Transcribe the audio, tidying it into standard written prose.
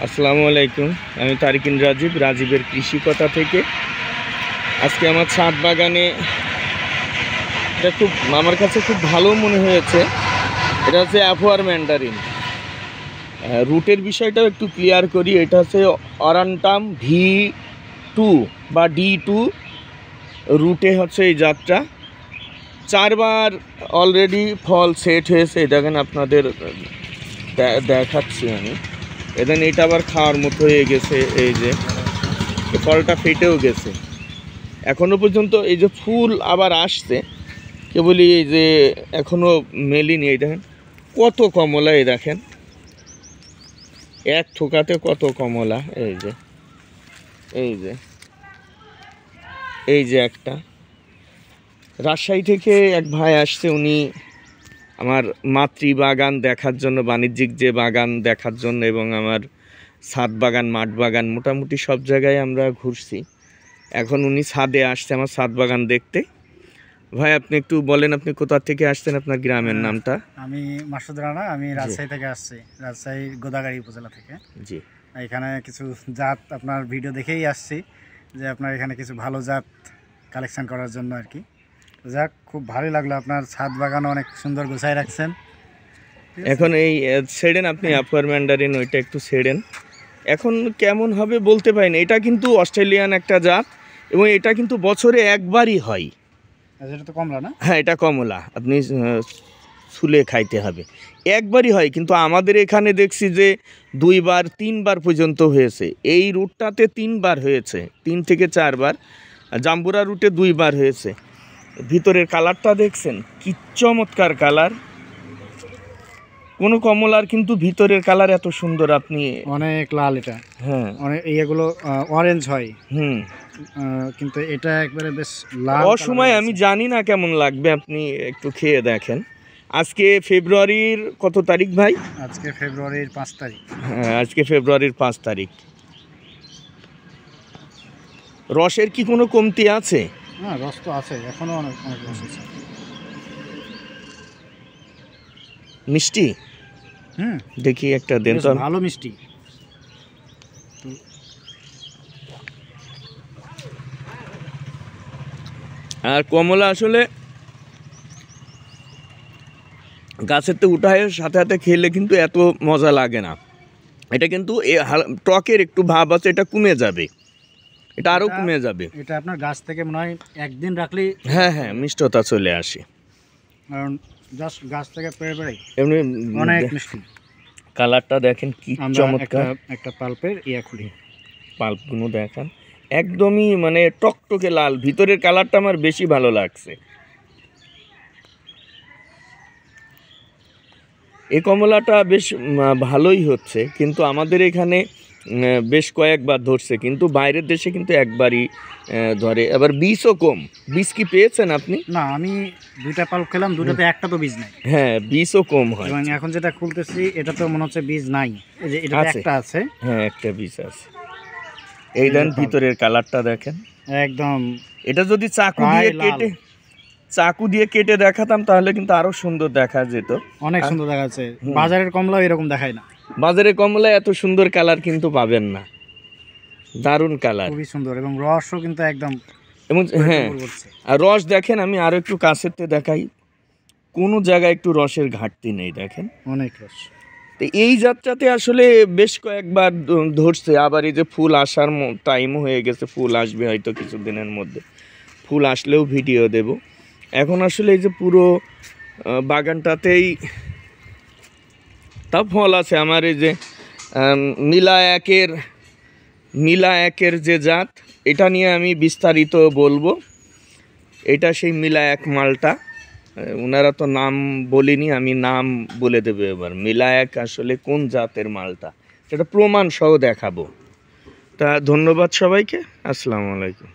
আসসালামু আলাইকুম। আমি তারিকিন রাজীব, রাজীবের কৃষি কথা থেকে। আজকে আমার ছাদ বাগানে এটা খুব আমার কাছে খুব ভালো মনে হয়েছে। এটা হচ্ছে অ্যাফোয়ার ম্যান্ডারিন। রুটের বিষয়টাও একটু ক্লিয়ার করি। এটা হচ্ছে অরান্টাম V2 বা D2 রুটে হচ্ছে এই জাতটা। 4 বার অলরেডি ফল সেট হয়েছে। দেখেন আপনাদের দেখাচ্ছি আমি। এদিন এটা আবার খাওয়ার মতো হয়ে গেছে। এই যে ফলটা ফেটেও গেছে। এখনো পর্যন্ত এই যে ফুল আবার আসছে, কেবলই এই যে এখনো মেলিনি। এই দেখেন কত কমলা, এই দেখেন এক থোকাতে কত কমলা। এই যে এই যে এই যে একটা রাজশাহী থেকে এক ভাই আসছে, উনি আমার মাতৃ বাগান দেখার জন্য, বাণিজ্যিক যে বাগান দেখার জন্য, এবং আমার ছাদ বাগান, মাঠ বাগান, মোটামুটি সব জায়গায় আমরা ঘুরছি। এখন উনি ছাদে আসছে আমার ছাদ বাগান দেখতে। ভাই আপনি একটু বলেন, আপনি কোথা থেকে আসছেন, আপনার গ্রামের নামটা? আমি মাসুদ রানা, আমি রাজশাহী থেকে আসছি, রাজশাহী গোদাগাড়ি উপজেলা থেকে। জি, এখানে কিছু জাত আপনার ভিডিও দেখেই আসছি যে আপনার এখানে কিছু ভালো জাত কালেকশন করার জন্য আর কি। যাক, খুব ভালো লাগলো, আপনার ছাদ বাগান অনেক সুন্দর গোছায় রাখছেন। এখন এই ছেড়েন আপনি অ্যাফোয়ার ম্যান্ডারিন, ওইটা একটু ছেড়েন। এখন কেমন হবে বলতে পারি না। এটা কিন্তু অস্ট্রেলিয়ান একটা জাত, এবং এটা কিন্তু বছরে একবারই হয়। এটা তো কমলা না? হ্যাঁ, এটা কমলা, আপনি ছুলে খাইতে হবে। একবারই হয়, কিন্তু আমাদের এখানে দেখছি যে 2 বার 3 বার পর্যন্ত হয়েছে। এই রুটটাতে 3 বার হয়েছে, 3 থেকে 4 বার। জাম্বুরা রুটে 2 বার হয়েছে। ভিতরের কালারটা দেখছেন কি চমৎকার কালার। কোনো কমলার কিন্তু ভিতরের কালার এত সুন্দর, আপনি অনেক লাল এটা। হ্যাঁ, অনেক এগুলো অরেঞ্জ হয়। কিন্তু এটা একবারে বেশ লাল। অসময় আমি জানি না কেমন লাগবে, আপনি একটু খেয়ে দেখেন। আজকে ফেব্রুয়ারির কত তারিখ ভাই? আজকে ফেব্রুয়ারির 5 তারিখ। হ্যাঁ, আজকে ফেব্রুয়ারির 5 তারিখ। রসের কি কোনো কমতি আছে? হ্যাঁ, রস তো আছে, এখনো অনেক অনেক রস আছে। মিষ্টি? দেখি একটা দেন তো। ভালো মিষ্টি। আর কমলা আসলে গাছের তো উঠায় সাথে সাথে খেলে কিন্তু এত মজা লাগে না। এটা কিন্তু টকের একটু ভাব আছে, এটা কমে যাবে, এটা আরও কমে যাবে। এটা আপনার গাছ থেকে মনে হয় একদিন রাখলেই হ্যাঁ, মিষ্টতা চলে আসে, কারণ জাস্ট গাছ থেকে পেড়ে পেড়ে এমনি অনেক মিষ্টি। কালারটা দেখেন কি চমৎকার। একটা পাল্পের খুলি, পাল্পগুলো দেখেন একদমই মানে টকটকে লাল। ভিতরের কালারটা আমার বেশি ভালো লাগছে। এই কমলাটা বেশ ভালোই হচ্ছে, কিন্তু আমাদের এখানে বেশ কয়েকবার ধরছে, কিন্তু বাইরের দেশে কিন্তু একবারই ধরে। আবার বীজও কম। বীজ কি পেয়েছেন আপনি? না, আমি 2টা পাল্প খেলাম, 2টাতে একটা তো বীজ নাই। হ্যাঁ, বীজও কম হয়। এবং এখন যেটা খুলতেছি এটা তো মনে হচ্ছে বীজ নাই। এই যে এটা একটা আছে। হ্যাঁ, একটা বীজ আছে। এই দেন ভিতরের কালারটা দেখেন একদম। এটা যদি চাকু দিয়ে কেটে দেখাতাম তাহলে কিন্তু আরো সুন্দর দেখা যেত। অনেক সুন্দর দেখাচ্ছে। বাজারের কমলা এরকম দেখায় না। বাজারে কমলা এত সুন্দর কালার কিন্তু পাবেন না। দারুণ কালার, খুবই সুন্দর, এবং রসও কিন্তু একদম। এবং হ্যাঁ, আর রস দেখেন, আমি আরো একটু কাছেতে দেখাই, কোনো জায়গায় একটু রসের ঘাটতি নেই, দেখেন অনেক রস। তো এই যাত্রাতে আসলে বেশ কয়েকবার ধরছে। আবার এই যে ফুল আসার টাইমও হয়ে গেছে, ফুল আসবে হয়তো কিছুদিনের মধ্যে। ফুল আসলেও ভিডিও দেব। এখন আসলে এই যে পুরো বাগানটাতেই তা ফল আছে। আমার এই যে মিলা একের যে জাত, এটা নিয়ে আমি বিস্তারিত বলবো। এটা সেই মিলা এক মালটা। ওনারা তো নাম বলিনি, আমি নাম বলে দেবো এবার। মিলা এক আসলে কোন জাতের মালটা সেটা প্রমাণ সহ দেখাবো। তা ধন্যবাদ সবাইকে। আসসালামু আলাইকুম।